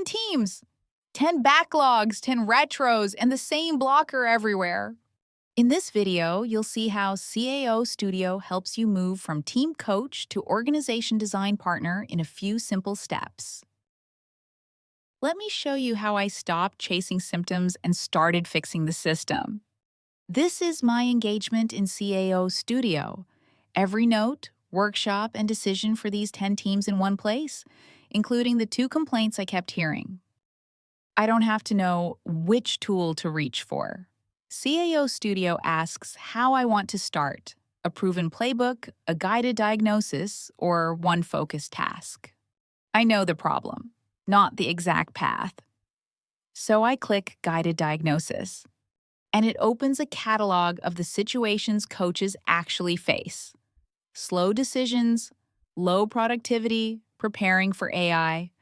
10 teams, 10 backlogs, 10 retros, and the same blocker everywhere. In this video, you'll see how CAO Studio helps you move from team coach to organization design partner in a few simple steps. Let me show you how I stopped chasing symptoms and started fixing the system. This is my engagement in CAO Studio. Every note, workshop, and decision for these 10 teams in one place, including the 2 complaints I kept hearing. I don't have to know which tool to reach for. CAO Studio asks how I want to start: a proven playbook, a guided diagnosis, or one focused task. I know the problem, not the exact path. So I click Guided Diagnosis, and it opens a catalog of the situations coaches actually face: slow decisions, low productivity, preparing for AI.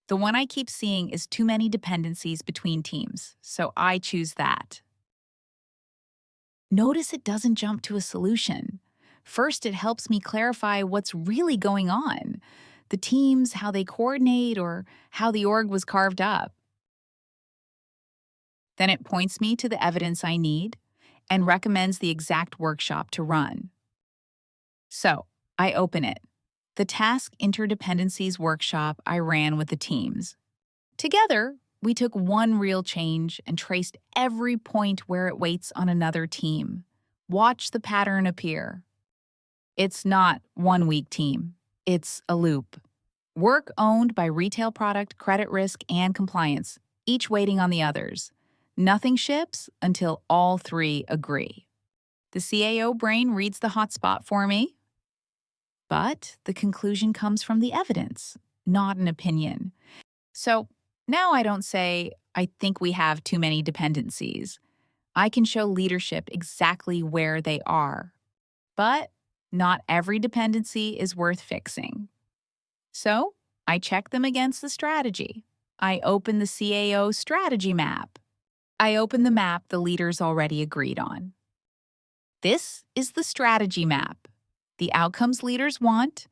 The one I keep seeing is too many dependencies between teams, so I choose that. Notice it doesn't jump to a solution. First, it helps me clarify what's really going on: the teams, how they coordinate, or how the org was carved up. Then it points me to the evidence I need and recommends the exact workshop to run. So, I open it. The Task Interdependencies workshop I ran with the teams. Together, we took one real change and traced every point where it waits on another team. Watch the pattern appear. It's not one weak team. It's a loop. Work owned by retail product, credit risk, and compliance, each waiting on the others. Nothing ships until all 3 agree. The CAO brain reads the hotspot for me. But the conclusion comes from the evidence, not an opinion. So now I don't say, I think we have too many dependencies. I can show leadership exactly where they are. But not every dependency is worth fixing. So I check them against the strategy. I open the CAO strategy map. I open the map the leaders already agreed on. This is the strategy map: the outcomes leaders want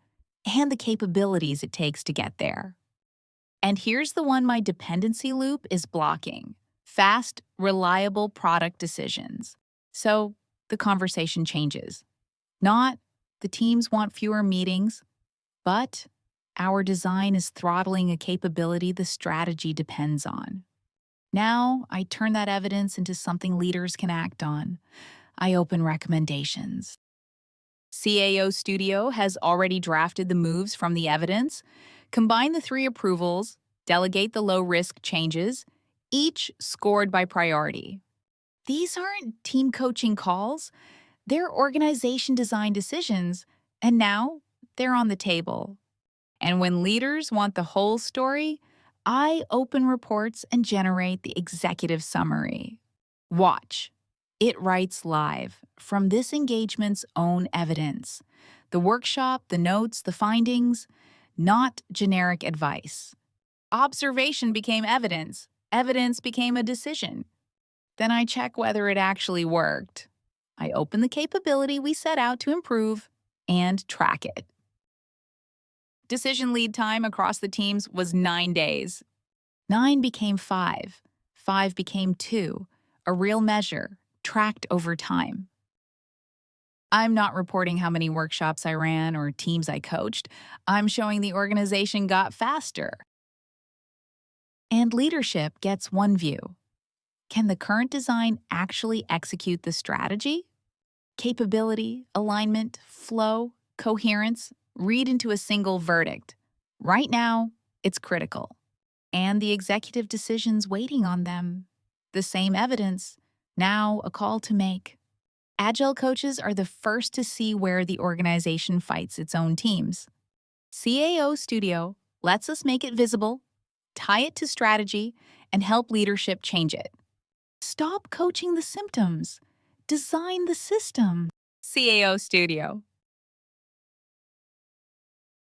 and the capabilities it takes to get there. And here's the one my dependency loop is blocking: fast, reliable product decisions. So the conversation changes. Not, the teams want fewer meetings, but our design is throttling a capability the strategy depends on. Now I turn that evidence into something leaders can act on. I open recommendations. CAO Studio has already drafted the moves from the evidence. Combine the 3 approvals, delegate the low-risk changes, each scored by priority. These aren't team coaching calls. They're organization design decisions, and now they're on the table. And when leaders want the whole story, I open reports and generate the executive summary. Watch. It writes live from this engagement's own evidence: the workshop, the notes, the findings, not generic advice. Observation became evidence. Evidence became a decision. Then I check whether it actually worked. I open the capability we set out to improve and track it. Decision lead time across the teams was 9 days. 9 became 5. 5 became 2, a real measure, tracked over time. I'm not reporting how many workshops I ran or teams I coached. I'm showing the organization got faster. And leadership gets one view. Can the current design actually execute the strategy? Capability, alignment, flow, coherence read into a single verdict. Right now, it's critical. And the executive decisions waiting on them. The same evidence, now a call to make. Agile coaches are the first to see where the organization fights its own teams. CAO Studio lets us make it visible, tie it to strategy, and help leadership change it. Stop coaching the symptoms. Design the system. CAO Studio.